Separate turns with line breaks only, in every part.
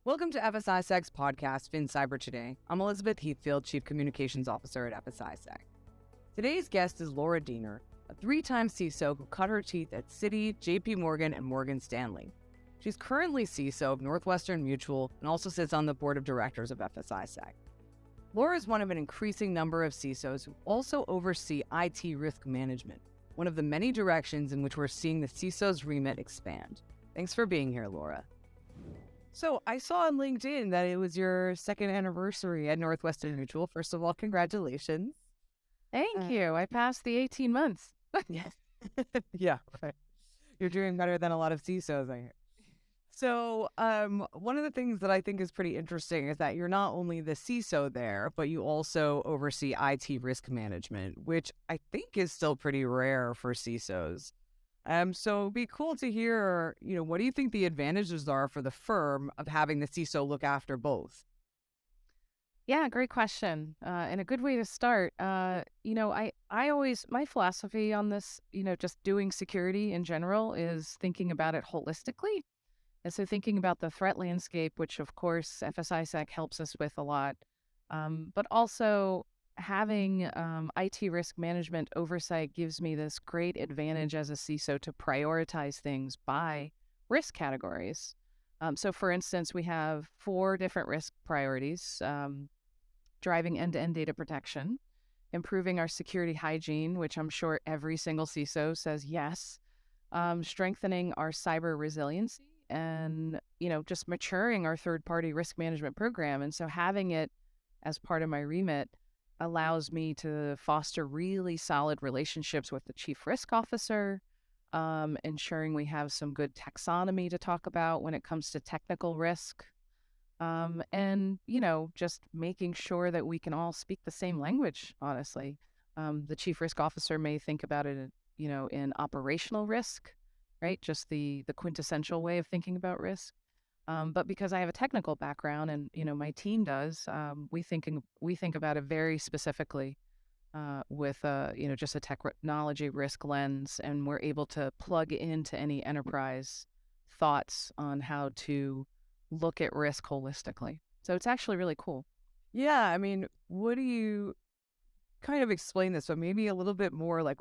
Welcome to FS-ISAC's podcast, Fin Cyber Today. I'm Elizabeth Heathfield, Chief Communications Officer at FS-ISAC. Today's guest is Laura Diener, a three-time CISO who cut her teeth at Citi, JP Morgan, and Morgan Stanley. She's currently CISO of Northwestern Mutual and also sits on the board of directors of FS-ISAC. Laura is one of an increasing number of CISOs who also oversee IT risk management, one of the many directions in which we're seeing the CISO's remit expand. Thanks for being here, Laura. So I saw on LinkedIn that it was your second anniversary at Northwestern Mutual. First of all, congratulations.
Thank you. I passed the 18 months.
Yes. Yeah, right. You're doing better than a lot of CISOs, I hear. So one of the things that I think is pretty interesting is that you're not only the CISO there, but you also oversee IT risk management, which I think is still pretty rare for CISOs. So it'd be cool to hear, what do you think the advantages are for the firm of having the CISO look after both?
Yeah, great question. And a good way to start. I always, my philosophy on this, just doing security in general is thinking about it holistically. And so thinking about the threat landscape, which of course FS-ISAC helps us with a lot, but also having IT risk management oversight gives me this great advantage as a CISO to prioritize things by risk categories. So for instance, we have 4 different risk priorities: driving end-to-end data protection, improving our security hygiene, which I'm sure every single CISO says yes, strengthening our cyber resiliency, and just maturing our third-party risk management program. And so having it as part of my remit allows me to foster really solid relationships with the chief risk officer, ensuring we have some good taxonomy to talk about when it comes to technical risk, and just making sure that we can all speak the same language. Honestly, the chief risk officer may think about it in operational risk, right? Just the quintessential way of thinking about risk. But because I have a technical background and, my team does, we think about it very specifically with, just a technology risk lens, and we're able to plug into any enterprise thoughts on how to look at risk holistically. So it's actually really cool.
Yeah, I mean, what do you kind of explain this, but maybe a little bit more like,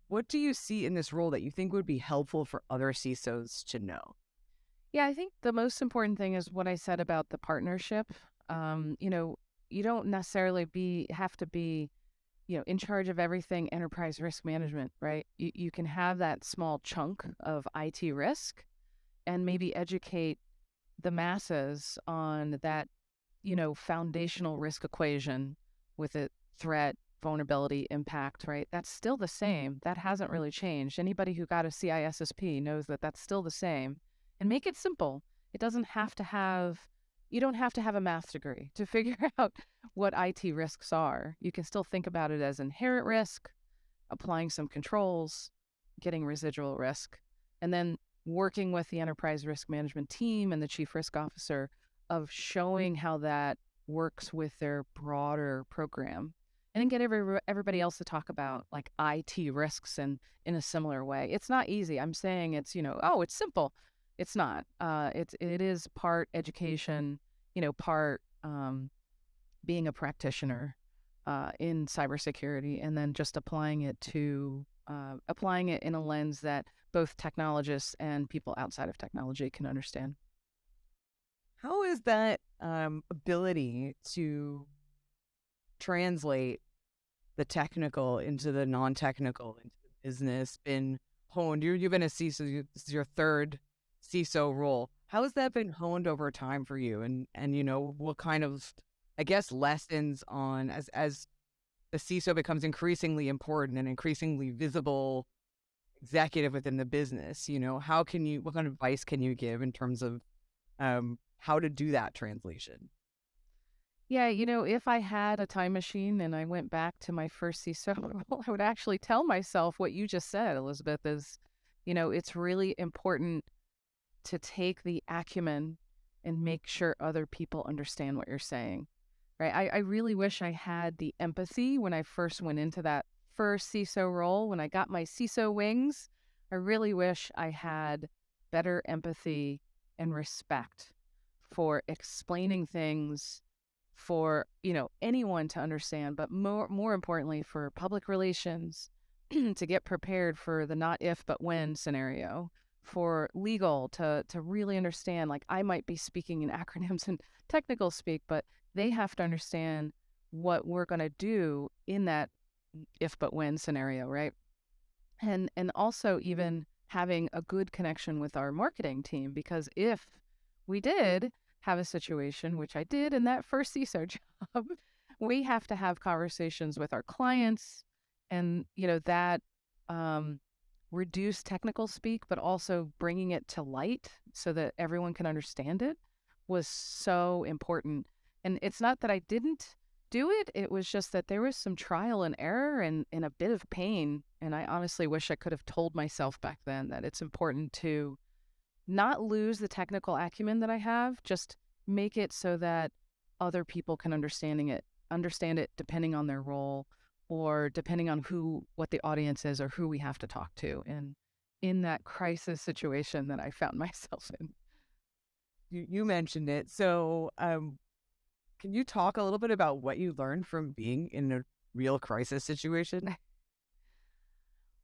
what do you see in this role that you think would be helpful for other CISOs to know?
Yeah, I think the most important thing is what I said about the partnership. You don't necessarily have to be, in charge of everything enterprise risk management, right? You can have that small chunk of IT risk and maybe educate the masses on that, foundational risk equation with it: threat, vulnerability, impact, right? That's still the same. That hasn't really changed. Anybody who got a CISSP knows that that's still the same. And make it simple. It doesn't have to have, you don't have to have a math degree to figure out what IT risks are. You can still think about it as inherent risk, applying some controls, getting residual risk, and then working with the enterprise risk management team and the chief risk officer of showing how that works with their broader program. And then get everybody else to talk about like IT risks and in a similar way. It's not easy. I'm saying it's, it's simple. It's not. It is part education, part being a practitioner in cybersecurity, and then just applying it in a lens that both technologists and people outside of technology can understand.
How is that ability to translate the technical into the non-technical, into the business, been honed? You've been a CISO. This is your third CISO role. How has that been honed over time for you? And what kind of, I guess, lessons on as the CISO becomes increasingly important and increasingly visible executive within the business, what kind of advice can you give in terms of how to do that translation?
Yeah, if I had a time machine and I went back to my first CISO role, I would actually tell myself what you just said, Elizabeth, is, it's really important to take the acumen and make sure other people understand what you're saying, right? I really wish I had the empathy when I first went into that first CISO role. When I got my CISO wings, I really wish I had better empathy and respect for explaining things for, anyone to understand, but more importantly for public relations to get prepared for the not if but when scenario, for legal to really understand, like I might be speaking in acronyms and technical speak, but they have to understand what we're going to do in that if but when scenario, right? And also even having a good connection with our marketing team, because if we did have a situation, which I did in that first CISO job, we have to have conversations with our clients, and that reduce technical speak, but also bringing it to light so that everyone can understand it was so important. And it's not that I didn't do it. It was just that there was some trial and error and a bit of pain. And I honestly wish I could have told myself back then that it's important to not lose the technical acumen that I have, just make it so that other people can understand it depending on their role or depending on what the audience is or who we have to talk to in that crisis situation that I found myself in.
You mentioned it. So, can you talk a little bit about what you learned from being in a real crisis situation?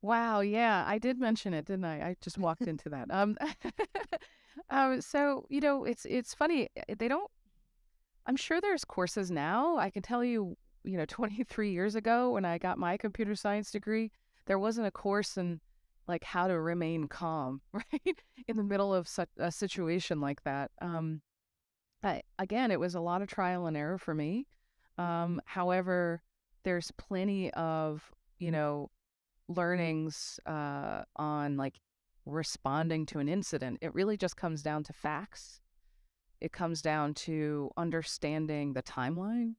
Wow, yeah, I did mention it, didn't I? I just walked into that. So it's funny. They don't. I'm sure there's courses now. I can tell you, 23 years ago when I got my computer science degree, there wasn't a course in like how to remain calm, right, in the middle of such a situation like that. Again, it was a lot of trial and error for me. However, there's plenty of, learnings on like responding to an incident. It really just comes down to facts. It comes down to understanding the timeline.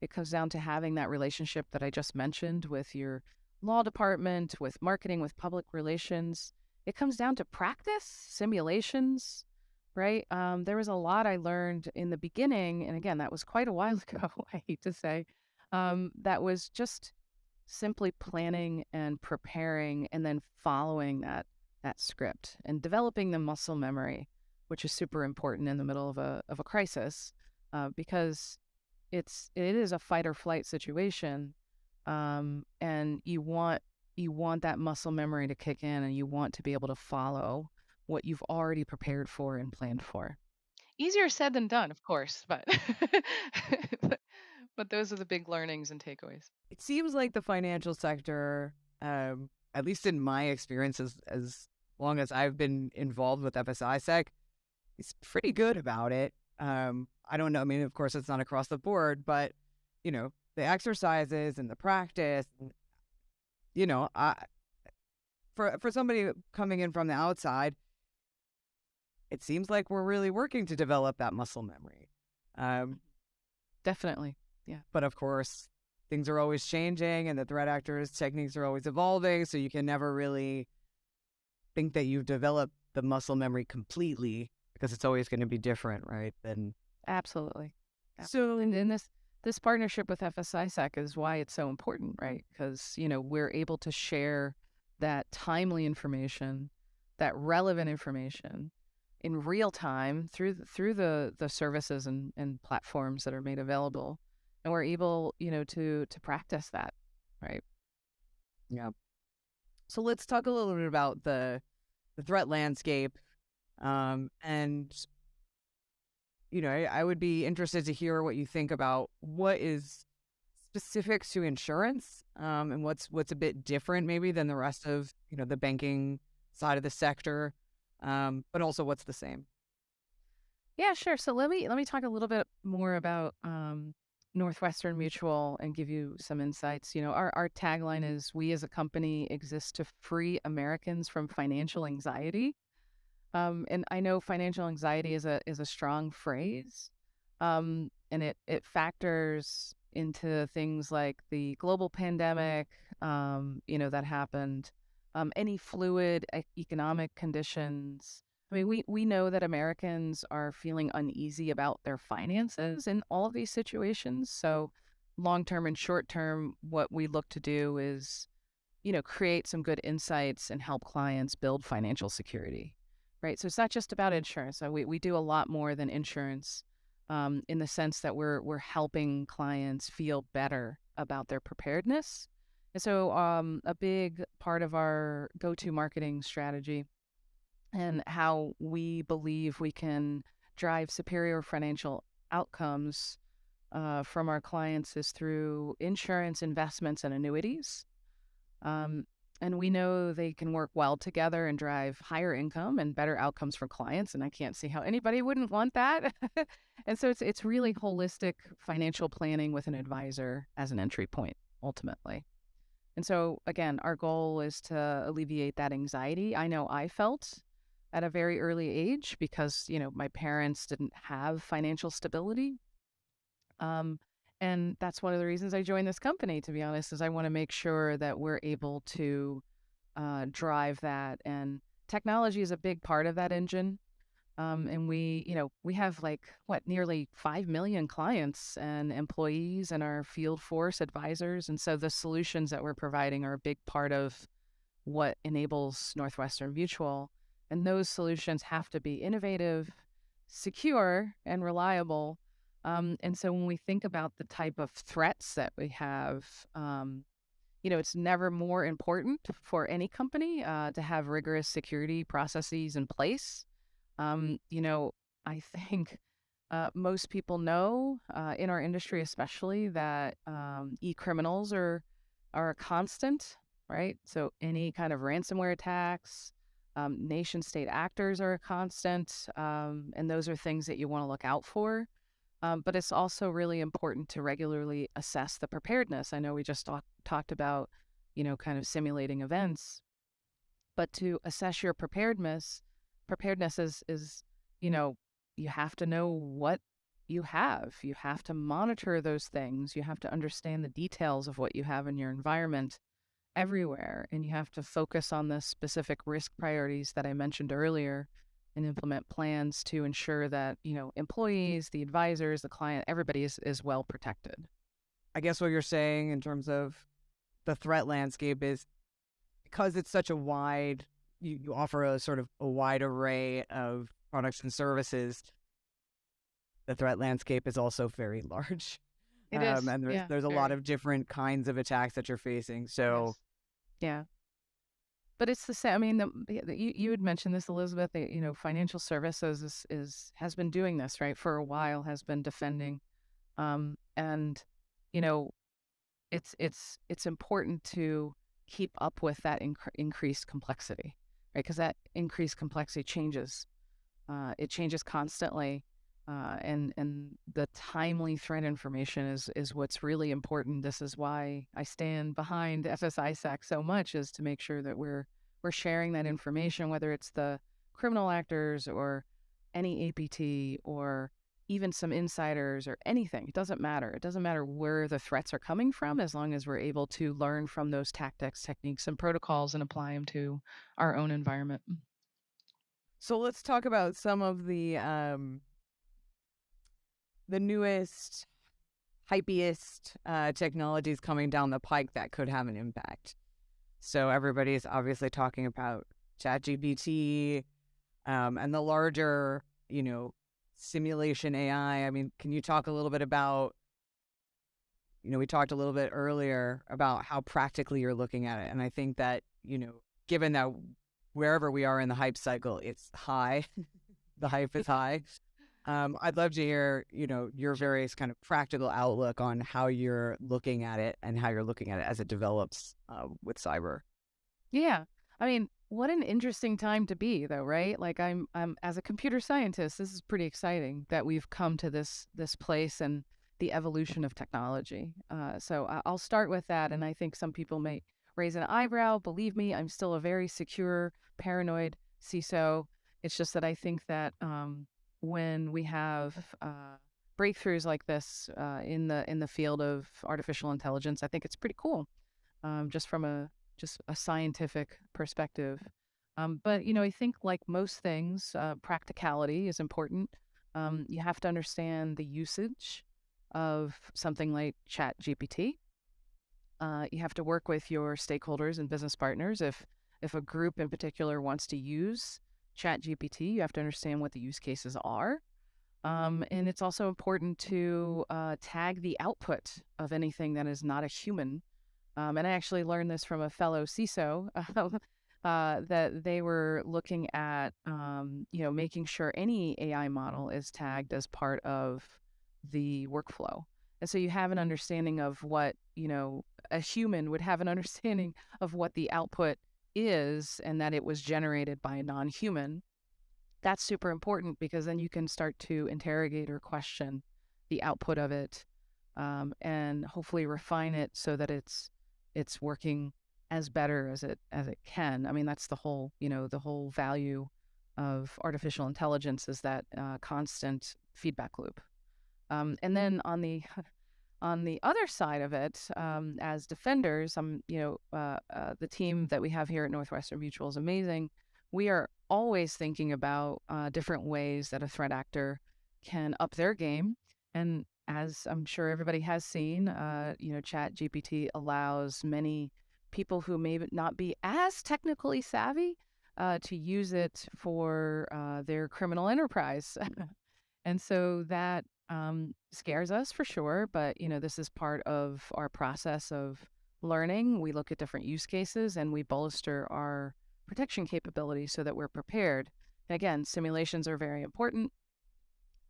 It comes down to having that relationship that I just mentioned with your law department, with marketing, with public relations. It comes down to practice, simulations, right? There was a lot I learned in the beginning. And again, that was quite a while ago, I hate to say. That was just simply planning and preparing and then following that script and developing the muscle memory, which is super important in the middle of a crisis, because it is a fight or flight situation, and you want that muscle memory to kick in, and you want to be able to follow what you've already prepared for and planned for. Easier said than done, of course, but but those are the big learnings and takeaways.
It seems like the financial sector, at least in my experience, as long as I've been involved with FS-ISAC, is pretty good about it. I don't know. I mean, of course, it's not across the board, but the exercises and the practice, for somebody coming in from the outside, it seems like we're really working to develop that muscle memory.
Definitely, yeah.
But of course, things are always changing, and the threat actors' techniques are always evolving, so you can never really think that you've developed the muscle memory completely, because it's always going to be different, right?
Absolutely. So, and this partnership with FS-ISAC is why it's so important, right? Because we're able to share that timely information, that relevant information, in real time through the services and platforms that are made available, and we're able to practice that, right?
Yeah. So let's talk a little bit about the threat landscape, and I would be interested to hear what you think about what is specific to insurance, and what's a bit different maybe than the rest of the banking side of the sector, but also what's the same.
Yeah, sure. So let me talk a little bit more about Northwestern Mutual and give you some insights. Our tagline is, "We as a company exist to free Americans from financial anxiety." And I know financial anxiety is a strong phrase, and it factors into things like the global pandemic, that happened, any fluid economic conditions. I mean, we know that Americans are feeling uneasy about their finances in all of these situations. So long term and short term, what we look to do is, create some good insights and help clients build financial security, right? So it's not just about insurance. So we do a lot more than insurance, in the sense that we're helping clients feel better about their preparedness. And so a big part of our go-to marketing strategy and how we believe we can drive superior financial outcomes from our clients is through insurance, investments, and annuities. Um, and we know they can work well together and drive higher income and better outcomes for clients. And I can't see how anybody wouldn't want that. And so it's really holistic financial planning with an advisor as an entry point, ultimately. And so again, our goal is to alleviate that anxiety I know I felt at a very early age because, my parents didn't have financial stability. Um, and that's one of the reasons I joined this company, to be honest, is I want to make sure that we're able to drive that. And technology is a big part of that engine. And we have nearly 5 million clients and employees and our field force advisors. And so the solutions that we're providing are a big part of what enables Northwestern Mutual. And those solutions have to be innovative, secure, and reliable. And so when we think about the type of threats that we have, it's never more important for any company to have rigorous security processes in place. I think most people know in our industry, especially, that e-criminals are a constant, right? So any kind of ransomware attacks, nation state actors are a constant, and those are things that you want to look out for. But it's also really important to regularly assess the preparedness. I know we just talked about, kind of simulating events, but to assess your preparedness is, you have to know what you have. You have to monitor those things. You have to understand the details of what you have in your environment everywhere. And you have to focus on the specific risk priorities that I mentioned earlier and implement plans to ensure that, employees, the advisors, the client, everybody is well protected.
I guess what you're saying in terms of the threat landscape is because it's such a wide, you offer a sort of a wide array of products and services, the threat landscape is also very large.
It is.
And
Yeah,
there's a lot
very.
of different kinds of attacks that you're facing. So
Yes. Yeah. But it's the same. I mean, you had mentioned this, Elizabeth. Financial services has been doing this, right, for a while. Has been defending, and you know, it's important to keep up with that increased complexity, right? Because that increased complexity changes. It changes constantly, and the timely threat information is what's really important. This is why I stand behind FS-ISAC so much, is to make sure that we're sharing that information, whether it's the criminal actors or any APT or even some insiders or anything. It doesn't matter. It doesn't matter where the threats are coming from, as long as we're able to learn from those tactics, techniques, and protocols and apply them to our own environment.
So let's talk about some of the newest, hypiest technologies coming down the pike that could have an impact. So everybody's obviously talking about ChatGPT and the larger, simulation AI. I mean, can you talk a little bit about, we talked a little bit earlier about how practically you're looking at it. And I think that, given that wherever we are in the hype cycle, it's high, the hype is high. I'd love to hear, your various kind of practical outlook on how you're looking at it and how you're looking at it as it develops with cyber.
Yeah. I mean, what an interesting time to be, though, right? Like I'm as a computer scientist, this is pretty exciting that we've come to this place and the evolution of technology. So I'll start with that, and I think some people may raise an eyebrow. Believe me, I'm still a very secure, paranoid CISO. It's just that I think that when we have breakthroughs like this in the field of artificial intelligence, I think it's pretty cool, just from a scientific perspective. But I think, like most things, practicality is important. You have to understand the usage of something like ChatGPT. You have to work with your stakeholders and business partners if a group in particular wants to use ChatGPT, you have to understand what the use cases are. And it's also important to tag the output of anything that is not a human. And I actually learned this from a fellow CISO that they were looking at, making sure any AI model is tagged as part of the workflow. And so you have an understanding of what, a human would have an understanding of what the output is and that it was generated by a non-human. That's super important because then you can start to interrogate or question the output of it, and hopefully refine it so that it's working as better as it can. I mean, that's the whole value of artificial intelligence is that constant feedback loop. And then on the on the other side of it, as defenders, the team that we have here at Northwestern Mutual is amazing. We are always thinking about different ways that a threat actor can up their game. And as I'm sure everybody has seen, ChatGPT allows many people who may not be as technically savvy to use it for their criminal enterprise. And so that scares us for sure. But, this is part of our process of learning. We look at different use cases and we bolster our protection capabilities so that we're prepared. Again, simulations are very important.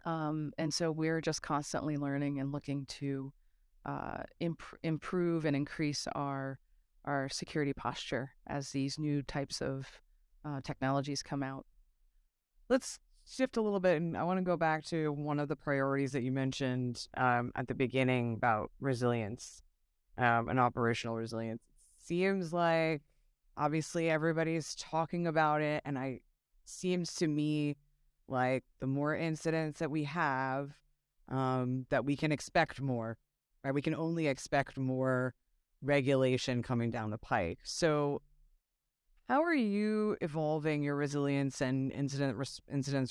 And so we're just constantly learning and looking to improve and increase our security posture as these new types of technologies come out.
Let's shift a little bit, and I want to go back to one of the priorities that you mentioned at the beginning about resilience and operational resilience. It seems like obviously everybody's talking about it, and it seems to me like the more incidents that we have, that we can expect more, right? We can only expect more regulation coming down the pike. So how are you evolving your resilience and incident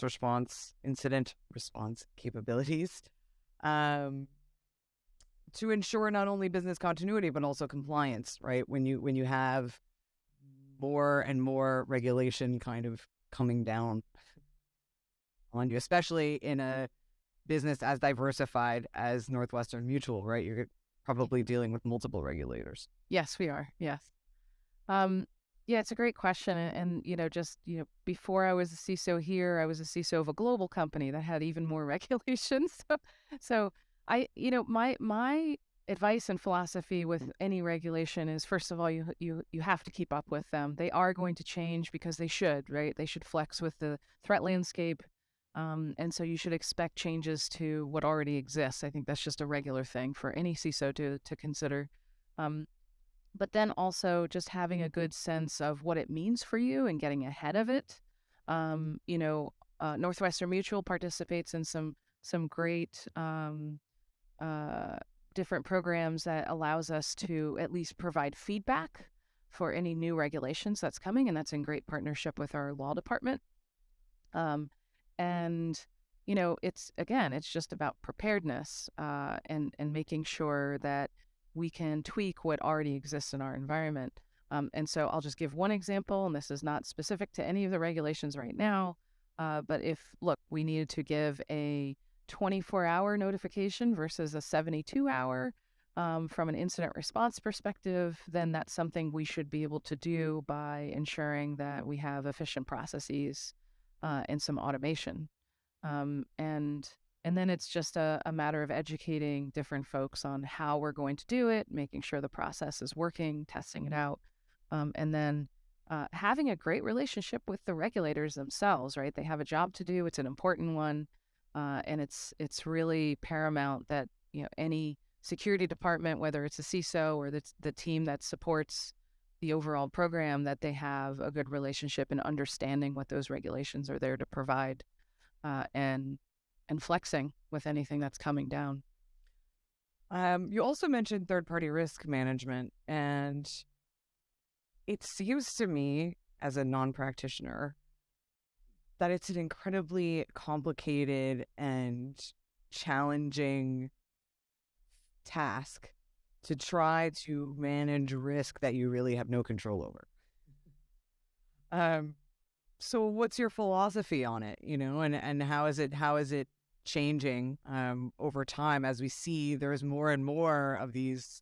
response capabilities to ensure not only business continuity but also compliance, right? When you have more and more regulation kind of coming down on you, especially in a business as diversified as Northwestern Mutual, right? You're probably dealing with multiple regulators.
Yes, we are. Yes. Yeah, it's a great question. And before I was a CISO here, I was a CISO of a global company that had even more regulations. So my advice and philosophy with any regulation is, first of all, you have to keep up with them. They are going to change because they should, right? They should flex with the threat landscape. And so you should expect changes to what already exists. I think that's just a regular thing for any CISO to consider. But then also just having a good sense of what it means for you and getting ahead of it. Northwestern Mutual participates in some great different programs that allows us to at least provide feedback for any new regulations that's coming, and that's in great partnership with our law department. It's just about preparedness and making sure that we can tweak what already exists in our environment. And so I'll just give one example, and this is not specific to any of the regulations right now, but we needed to give a 24-hour notification versus a 72-hour from an incident response perspective, then that's something we should be able to do by ensuring that we have efficient processes and some automation. And then it's just a matter of educating different folks on how we're going to do it, making sure the process is working, testing it out, and then having a great relationship with the regulators themselves, right? They have a job to do. It's an important one. And it's really paramount that any security department, whether it's a CISO or the team that supports the overall program, that they have a good relationship and understanding what those regulations are there to provide, and flexing with anything that's coming down.
You also mentioned third-party risk management, and it seems to me as a non-practitioner that it's an incredibly complicated and challenging task to try to manage risk that you really have no control over. So what's your philosophy on it, and how is it changing over time as we see there's more and more of these,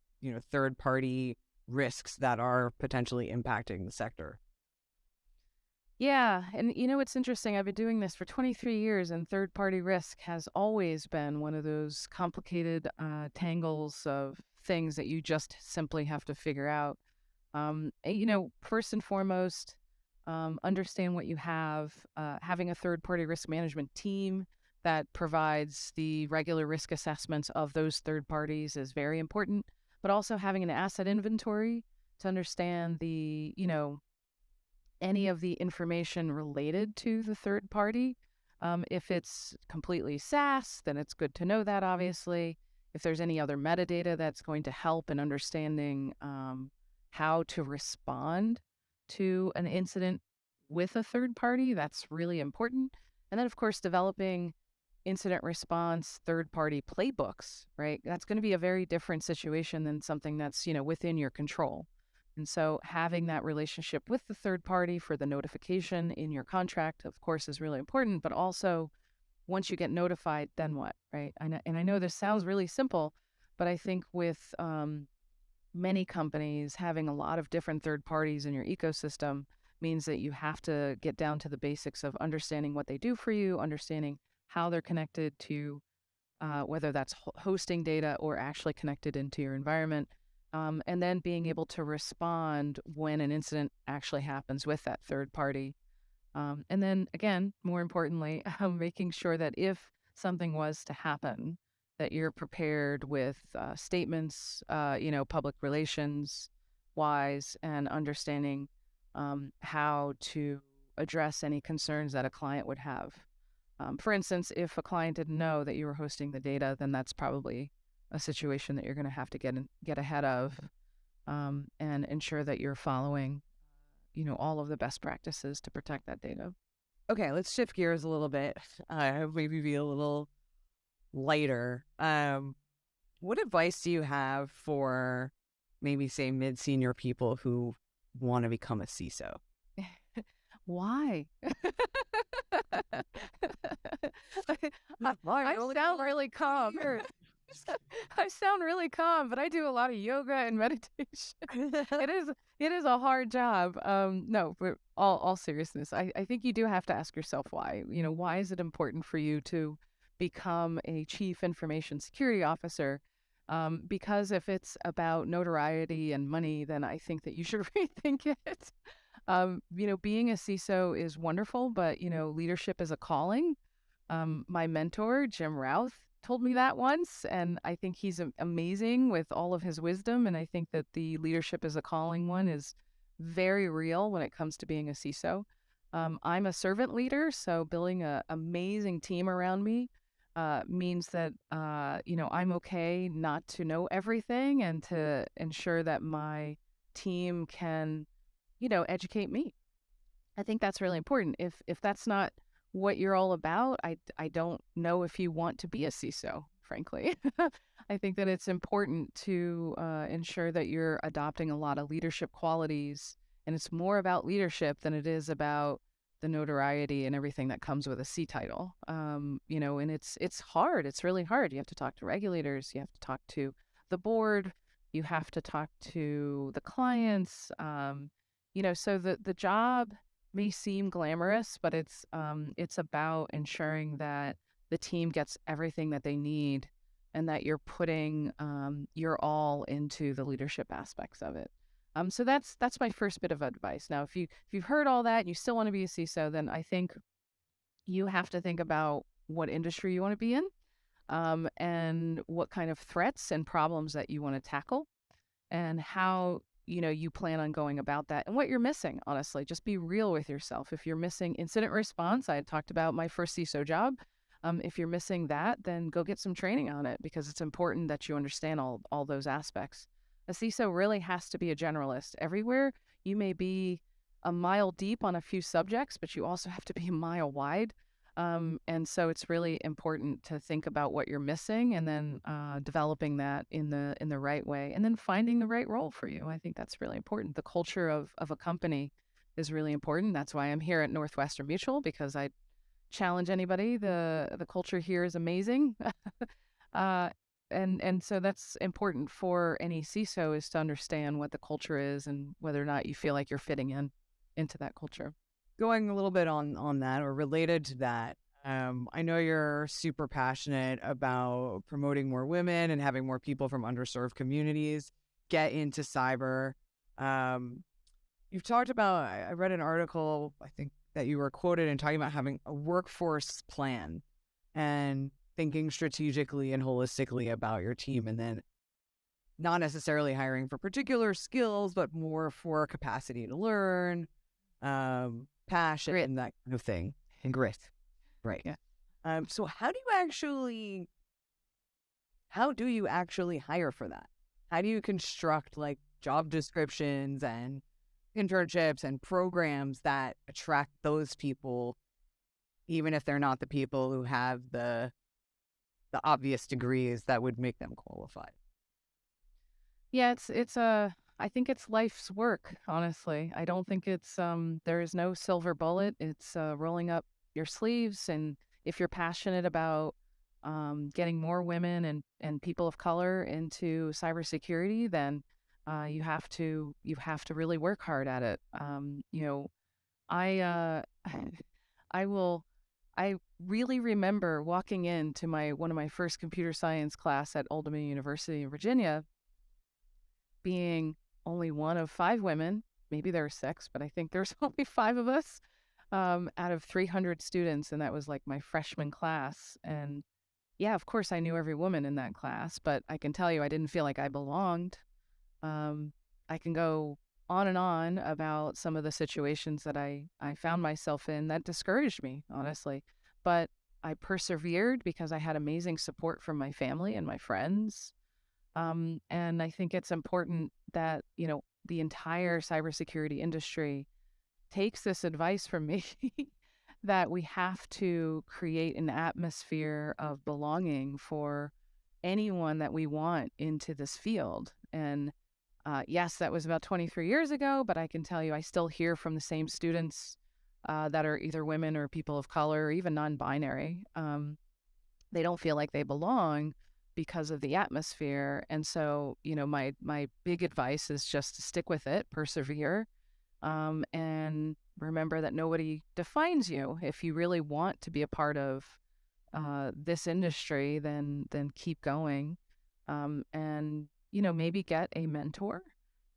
third party risks that are potentially impacting the sector?
Yeah, and it's interesting. I've been doing this for 23 years, and third-party risk has always been one of those complicated tangles of things that you just simply have to figure out. First and foremost, understand what you have. Having a third-party risk management team that provides the regular risk assessments of those third parties is very important, but also having an asset inventory to understand any of the information related to the third party. If it's completely SaaS, then it's good to know that, obviously. If there's any other metadata that's going to help in understanding how to respond to an incident with a third party, that's really important. And then, of course, developing incident response third party playbooks, right? That's going to be a very different situation than something that's, within your control. And so having that relationship with the third party for the notification in your contract, of course, is really important. But also, once you get notified, then what, right? And I know this sounds really simple, but I think with many companies having a lot of different third parties in your ecosystem means that you have to get down to the basics of understanding what they do for you, understanding how they're connected to whether that's hosting data or actually connected into your environment. And then being able to respond when an incident actually happens with that third party. And then again, more importantly, making sure that if something was to happen, that you're prepared with statements, public relations wise, and understanding how to address any concerns that a client would have. For instance, if a client didn't know that you were hosting the data, then that's probably a situation that you're going to have to get ahead of and ensure that you're following, all of the best practices to protect that data.
Okay, let's shift gears a little bit. Maybe be a little lighter. What advice do you have for maybe say mid-senior people who want to become a CISO?
Why? I sound really calm. I sound really calm, but I do a lot of yoga and meditation. It is a hard job. No, for all seriousness, I think you do have to ask yourself why. Why is it important for you to become a chief information security officer? Because if it's about notoriety and money, then I think that you should rethink it. Being a CISO is wonderful, but leadership is a calling. My mentor, Jim Routh, told me that once, and I think he's amazing with all of his wisdom. And I think that the leadership as a calling one is very real when it comes to being a CISO. I'm a servant leader, so building an amazing team around me means that I'm okay not to know everything and to ensure that my team can educate me. I think that's really important. If that's not what you're all about, I don't know if you want to be a CISO, frankly. I think that it's important to ensure that you're adopting a lot of leadership qualities, and it's more about leadership than it is about the notoriety and everything that comes with a C title. And it's hard. It's really hard. You have to talk to regulators. You have to talk to the board. You have to talk to the clients. So the job may seem glamorous, but it's about ensuring that the team gets everything that they need and that you're putting your all into the leadership aspects of it. So that's my first bit of advice. Now, if you've heard all that and you still want to be a CISO, then I think you have to think about what industry you want to be in, and what kind of threats and problems that you want to tackle, and how you plan on going about that and what you're missing. Honestly, just be real with yourself. If you're missing incident response, I had talked about my first CISO job. If you're missing that, then go get some training on it, because it's important that you understand all those aspects. A CISO really has to be a generalist. Everywhere you may be a mile deep on a few subjects, but you also have to be a mile wide. And so it's really important to think about what you're missing and then developing that in the right way, and then finding the right role for you. I think that's really important. The culture of a company is really important. That's why I'm here at Northwestern Mutual, because I challenge anybody. The culture here is amazing. uh, and so that's important for any CISO, is to understand what the culture is and whether or not you feel like you're fitting into that culture.
Going a little bit on that, or related to that, I know you're super passionate about promoting more women and having more people from underserved communities get into cyber. You've talked about, I read an article, I think, that you were quoted in talking about having a workforce plan and thinking strategically and holistically about your team, and then not necessarily hiring for particular skills, but more for capacity to learn, passion,
Grit.
and that kind of thing, and grit. Right.
Yeah.
So how do you actually hire for that? How do you construct like job descriptions and internships and programs that attract those people, even if they're not the people who have the obvious degrees that would make them qualified?
Yeah, I think it's life's work, honestly. I don't think there is no silver bullet. It's rolling up your sleeves, and if you're passionate about getting more women and people of color into cybersecurity, then you have to really work hard at it. I I will. I really remember walking into one of my first computer science class at Old Dominion University in Virginia, being only one of 5 women. Maybe there are 6, but I think there's only 5 of us out of 300 students, and that was like my freshman class. And yeah, of course, I knew every woman in that class, but I can tell you, I didn't feel like I belonged. I can go on and on about some of the situations that I found myself in that discouraged me, honestly. But I persevered because I had amazing support from my family and my friends. And I think it's important that, the entire cybersecurity industry takes this advice from me that we have to create an atmosphere of belonging for anyone that we want into this field. And yes, that was about 23 years ago, but I can tell you I still hear from the same students that are either women or people of color or even non-binary. They don't feel like they belong because of the atmosphere. And so, my big advice is just to stick with it, persevere, and remember that nobody defines you. If you really want to be a part of this industry, then keep going, and maybe get a mentor,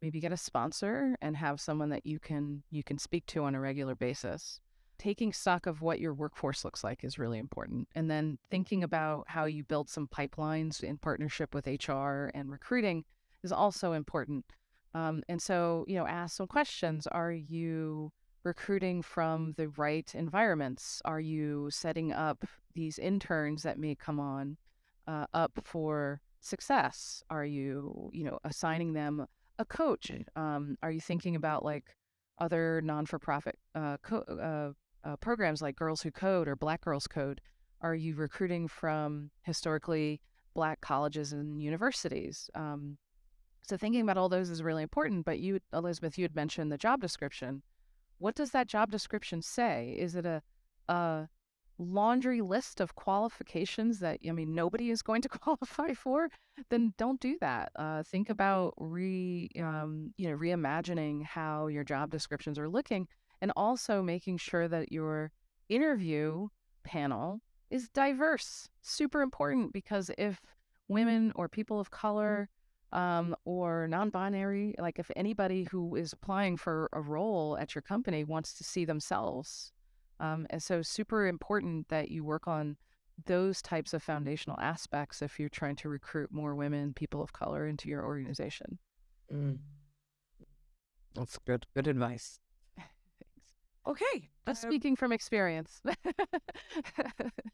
maybe get a sponsor, and have someone that you can speak to on a regular basis. Taking stock of what your workforce looks like is really important. And then thinking about how you build some pipelines in partnership with HR and recruiting is also important. And so, ask some questions. Are you recruiting from the right environments? Are you setting up these interns that may come on up for success? Are you, assigning them a coach? Are you thinking about like other non-for-profit programs like Girls Who Code or Black Girls Code? Are you recruiting from historically Black colleges and universities? So thinking about all those is really important. But you, Elizabeth, you had mentioned the job description. What does that job description say? Is it a laundry list of qualifications that, nobody is going to qualify for? Then don't do that. Think about reimagining how your job descriptions are looking, and also making sure that your interview panel is diverse. Super important, because if women or people of color or non-binary, like if anybody who is applying for a role at your company wants to see themselves, and so super important that you work on those types of foundational aspects if you're trying to recruit more women, people of color into your organization.
That's good advice. Okay.
Just speaking from experience.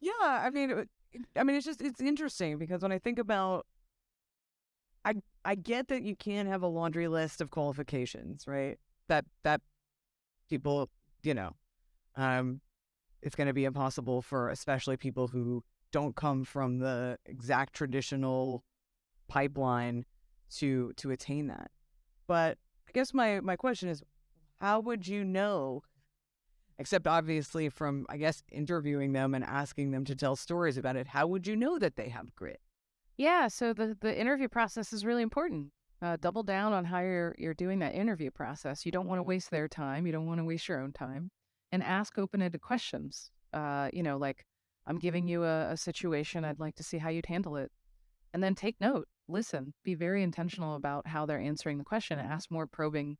Yeah, I mean, it's interesting, because when I think about, I get that you can't have a laundry list of qualifications, right? That people, it's going to be impossible for especially people who don't come from the exact traditional pipeline to attain that. But I guess my question is, how would you know? Except obviously from, I guess, interviewing them and asking them to tell stories about it. How would you know that they have grit?
Yeah, so the interview process is really important. Double down on how you're doing that interview process. You don't want to waste their time. You don't want to waste your own time. And ask open-ended questions. Like, I'm giving you a situation. I'd like to see how you'd handle it. And then take note. Listen. Be very intentional about how they're answering the question. Ask more probing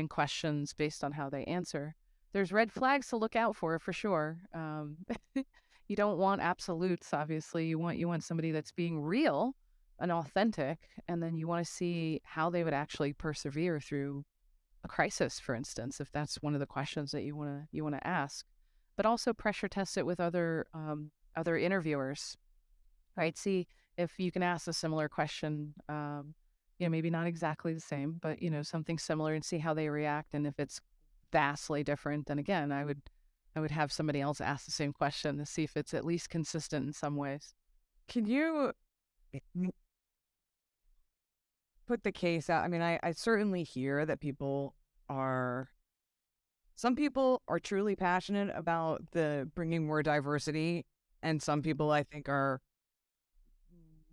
questions based on how they answer. There's red flags to look out for sure. You don't want absolutes, obviously. You want somebody that's being real and authentic, and then you want to see how they would actually persevere through a crisis, for instance, if that's one of the questions that you want to ask. But also pressure test it with other interviewers, right? See if you can ask a similar question. Maybe not exactly the same, but something similar, and see how they react. And if it's vastly different, then again, I would have somebody else ask the same question to see if it's at least consistent in some ways.
Can you put the case out? I mean, I certainly hear that some people are truly passionate about the bringing more diversity, and some people I think are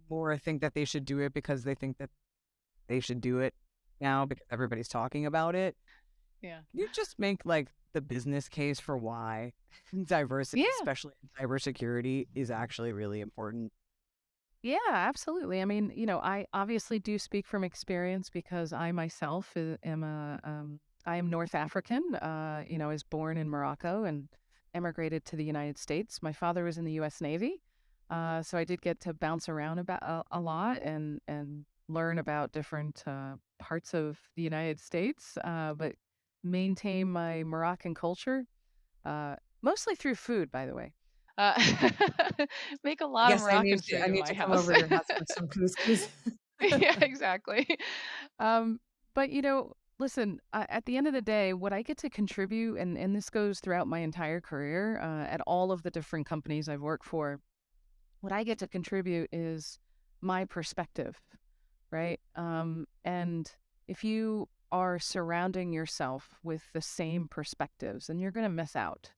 more think that they should do it because they think that they should do it now because everybody's talking about it.
Yeah.
Can you just make like the business case for why diversity, especially in cybersecurity, is actually really important?
Yeah, absolutely. I mean, I obviously do speak from experience because I myself I am North African. I was born in Morocco and emigrated to the United States. My father was in the U.S. Navy, so I did get to bounce around about a lot and learn about different parts of the United States, but maintain my Moroccan culture, mostly through food, by the way. Make a lot of Moroccan food
I
in
need
my
to come
house.
over to your house for some couscous.
Yeah, exactly. But listen, at the end of the day, what I get to contribute, and this goes throughout my entire career, at all of the different companies I've worked for, what I get to contribute is my perspective, right? And if you are surrounding yourself with the same perspectives, then you're going to miss out,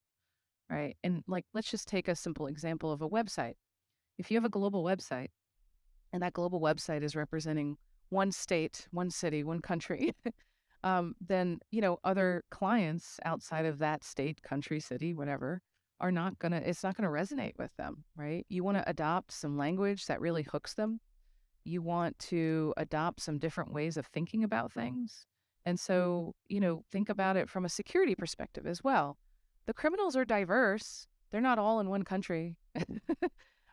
right? And like, let's just take a simple example of a website. If you have a global website and that global website is representing one state, one city, one country, then, other clients outside of that state, country, city, whatever, it's not going to resonate with them, right? You want to adopt some language that really hooks them. You want to adopt some different ways of thinking about things. And so, think about it from a security perspective as well. The criminals are diverse. They're not all in one country,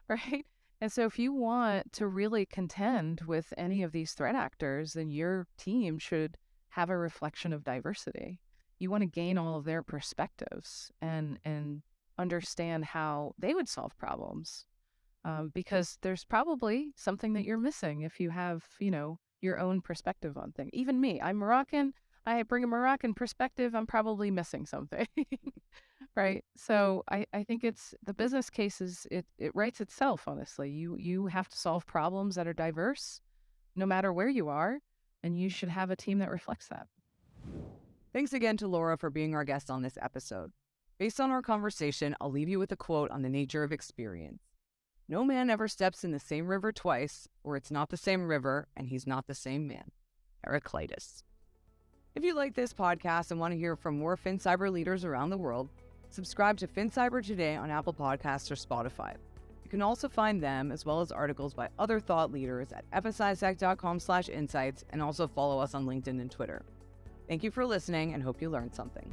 right? And so if you want to really contend with any of these threat actors, then your team should have a reflection of diversity. You want to gain all of their perspectives and understand how they would solve problems. Because there's probably something that you're missing if you have, your own perspective on things. Even me, I'm Moroccan. I bring a Moroccan perspective. I'm probably missing something, right? So I think it's the business cases. It writes itself. Honestly, you have to solve problems that are diverse, no matter where you are, and you should have a team that reflects that.
Thanks again to Laura for being our guest on this episode. Based on our conversation, I'll leave you with a quote on the nature of experience. No man ever steps in the same river twice, or it's not the same river, and he's not the same man. Heraclitus. If you like this podcast and want to hear from more FinCyber leaders around the world, subscribe to FinCyber Today on Apple Podcasts or Spotify. You can also find them, as well as articles by other thought leaders, at FS-ISAC.com/insights, and also follow us on LinkedIn and Twitter. Thank you for listening, and hope you learned something.